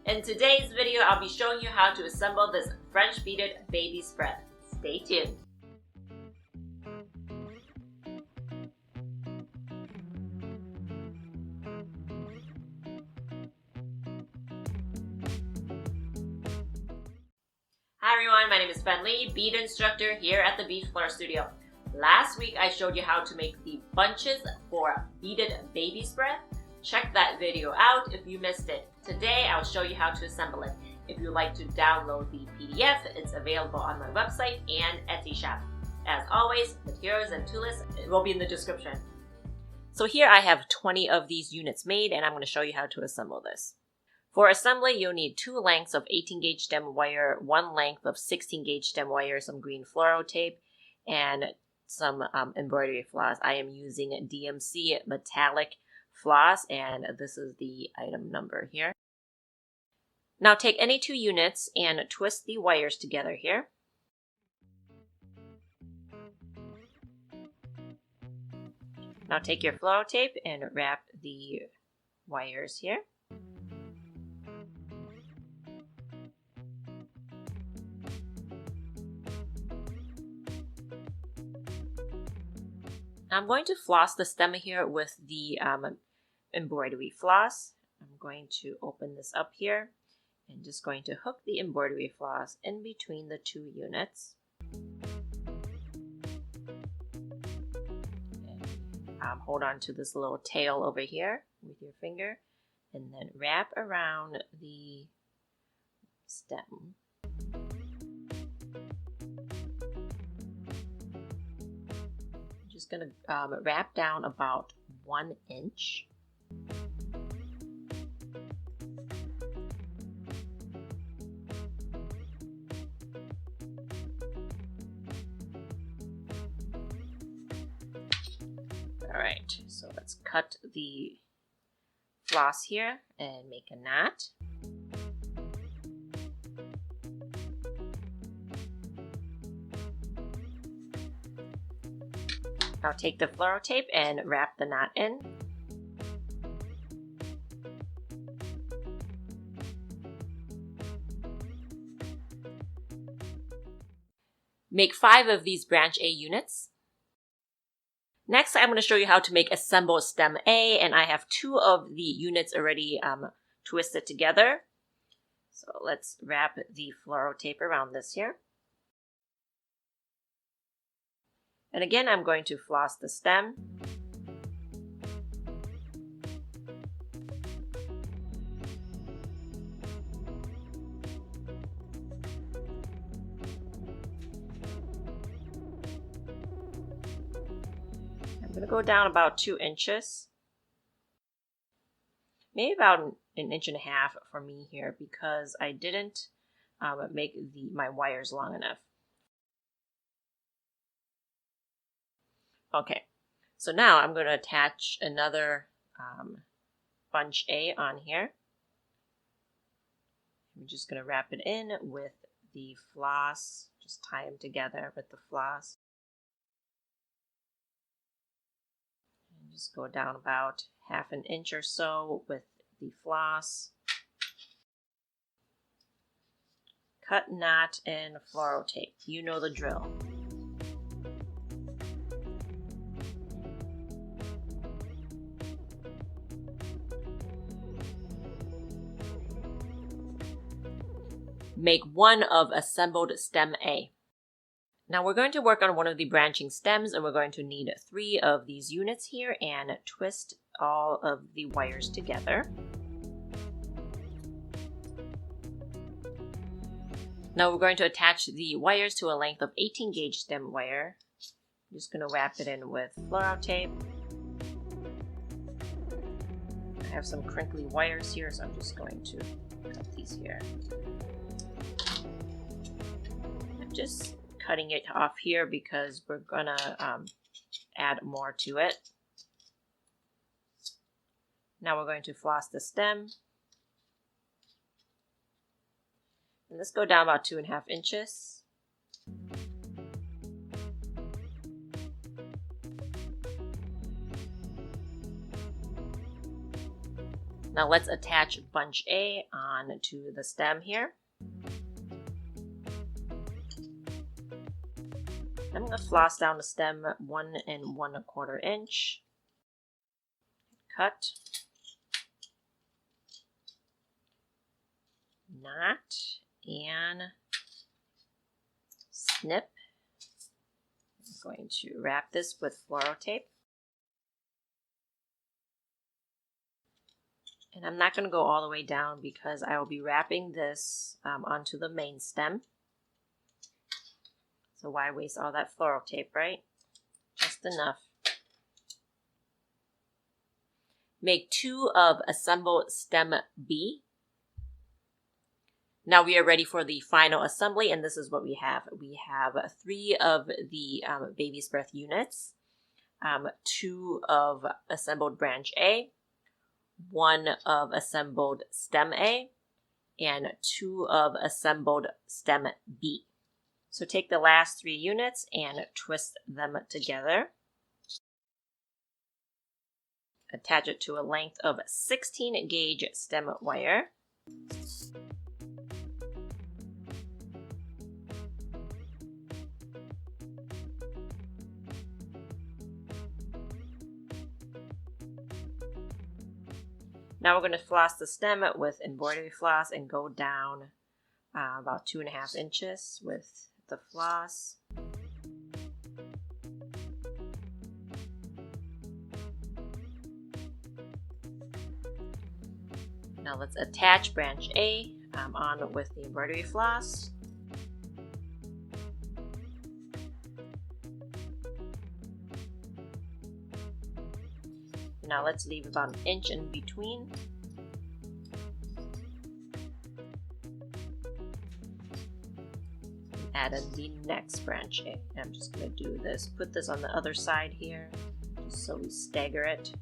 In today's video, I'll be showing you how to assemble this French beaded baby spread. Stay tuned. Hi everyone, my name is Ben Lee, bead instructor here at the Bead Flora studio. Last week I showed you how to make the bunches for beaded baby spread. Check that video out if you missed it. Today I'll show you how to assemble it. If you'd like to download the PDF, it's available on my website and Etsy shop. As always, materials and tool list will be in the description. So here I have 20 of these units made and I'm going to show you how to assemble this. For assembly, you'll need 2 lengths of 18 gauge stem wire, 1 length of 16 gauge stem wire, some green fluoro tape, and some embroidery floss. I am using DMC metallic floss, and this is the item number here. Now take any 2 units and twist the wires together here. Now take your fluoro tape and wrap the wires here. I'm going to floss the stem here with the embroidery floss. I'm going to open this up here and just going to hook the embroidery floss in between the 2 units. And, hold on to this little tail over here with your finger and then wrap around the stem. Just going to wrap down about 1 inch. Alright, so let's cut the floss here and make a knot. Now take the fluoro tape and wrap the knot in. Make 5 of these branch A units. Next, I'm going to show you how to make assemble stem A, and I have 2 of the units already twisted together. So let's wrap the fluoro tape around this here. And again, I'm going to floss the stem. I'm going to go down about 2 inches. Maybe about an inch and a half for me here because I didn't make my wires long enough. Okay, so now I'm going to attach another bunch A on here. I'm just going to wrap it in with the floss, just tie them together with the floss. And just go down about half an inch or so with the floss. Cut knot and fluoro tape. You know the drill. Make 1 of assembled stem A. Now we're going to work on one of the branching stems and we're going to need 3 of these units here and twist all of the wires together. Now we're going to attach the wires to a length of 18 gauge stem wire. I'm just going to wrap it in with fluoro tape. I have some crinkly wires here, so I'm just going to cut these here. Just cutting it off here because we're gonna add more to it. Now we're going to floss the stem. And let's go down about 2.5 inches. Now let's attach bunch A onto the stem here. I'm going to floss down the stem 1 1/4 inch. Cut. Knot and snip. I'm going to wrap this with floral tape. And I'm not going to go all the way down because I will be wrapping this onto the main stem. So why waste all that floral tape, right? Just enough. Make 2 of assembled stem B. Now we are ready for the final assembly, and this is what we have. We have 3 of the baby's breath units, 2 of assembled branch A, 1 of assembled stem A, and 2 of assembled stem B. So take the last 3 units and twist them together. Attach it to a length of 16 gauge stem wire. Now we're going to floss the stem with embroidery floss and go down about 2.5 inches with the floss. Now let's attach branch A on with the embroidery floss. Now let's leave about 1 inch in between. Add in the next branch A. I'm just going to do this, put this on the other side here, just so we stagger it.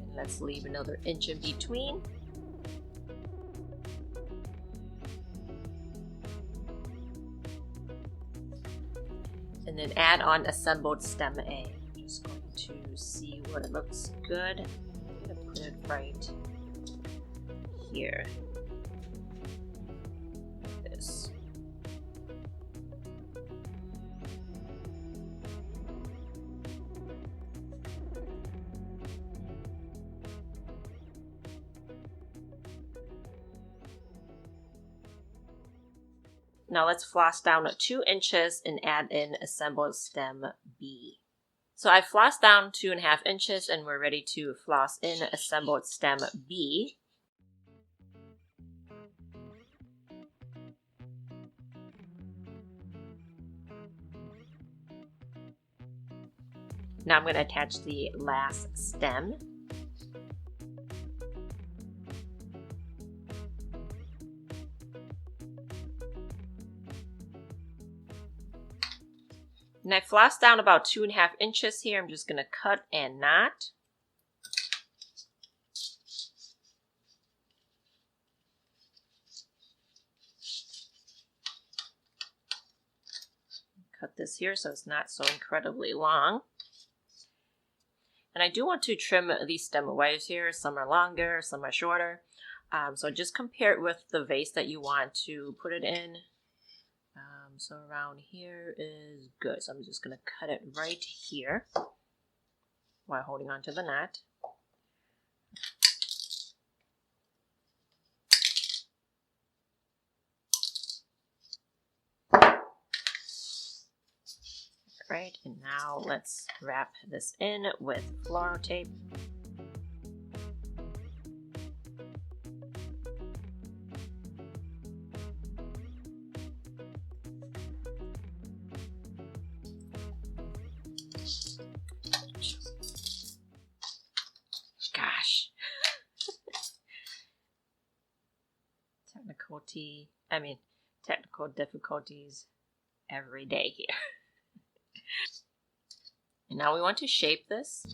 And let's leave another 1 inch in between. And then add on assembled stem A. I'm just going to see what it looks good. I'm going to put it right here. Like this. Now let's floss down 2 inches and add in assembled stem B. So I flossed down 2.5 inches and we're ready to floss in assembled stem B. Now I'm going to attach the last stem. And I flossed down about 2.5 inches here. I'm just going to cut and knot. Cut this here so it's not so incredibly long. And I do want to trim these stem wires here. Some are longer, some are shorter. So just compare it with the vase that you want to put it in. So around here is good. So I'm just going to cut it right here while holding on to the knot. Right, and now let's wrap this in with floral tape. Gosh. Technical difficulties every day here. And now we want to shape this.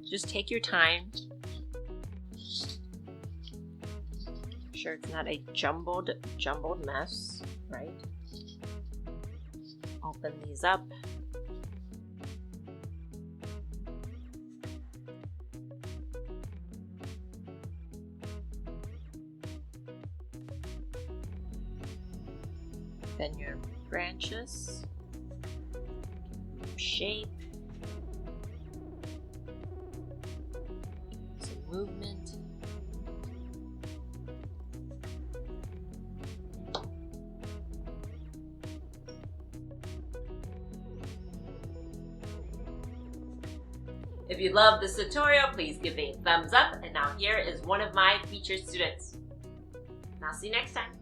Just take your time. sure it's not a jumbled mess, right? Open these up. Then your branches, shape, some movement. If you love this tutorial, please give a thumbs up. And now here is one of my featured students. And I'll see you next time.